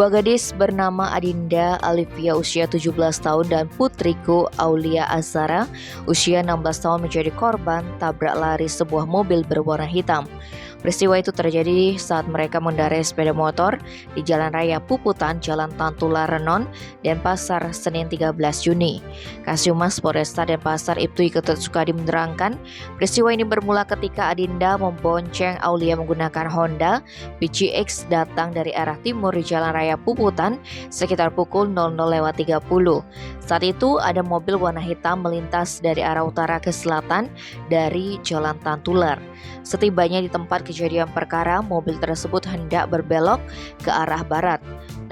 Dua gadis bernama Adinda Alivia usia 17 tahun dan putriku Aulia Azara usia 16 tahun menjadi korban tabrak lari sebuah mobil berwarna hitam. Peristiwa itu terjadi saat mereka mengendarai sepeda motor di Jalan Raya Puputan, Jalan Tantula Renon, Denpasar, Senin 13 Juni. Kasubmas Polresta Denpasar Ibtu Ketut Sukadi menerangkan, peristiwa ini bermula ketika Adinda membonceng Aulia menggunakan Honda PCX datang dari arah timur di Jalan Raya Puputan sekitar pukul 00.30. Saat itu ada mobil warna hitam melintas dari arah utara ke selatan dari Jalan Tantular. Setibanya di tempat kejadian perkara, mobil tersebut hendak berbelok ke arah barat.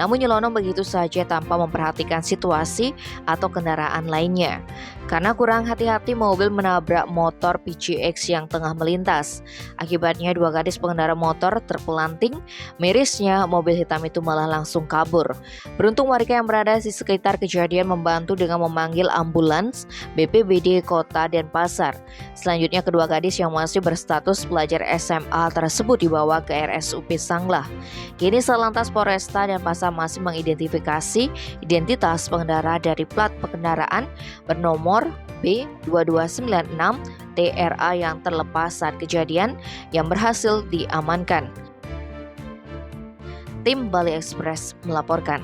Namun nyelonong begitu saja tanpa memperhatikan situasi atau kendaraan lainnya. Karena kurang hati-hati, mobil menabrak motor PCX yang tengah melintas. Akibatnya dua gadis pengendara motor terpelanting. Mirisnya mobil hitam itu malah langsung kabur. Beruntung warga yang berada di sekitar kejadian membantu dengan memanggil ambulans BPBD Kota Denpasar. Selanjutnya kedua gadis yang masih berstatus pelajar SMA tersebut dibawa ke RSUP Sanglah. Kini Satlantas Polresta Denpasar masih mengidentifikasi identitas pengendara dari plat kendaraan bernomor B2296 TRA yang terlepas saat kejadian yang berhasil diamankan. Tim Bali Express melaporkan.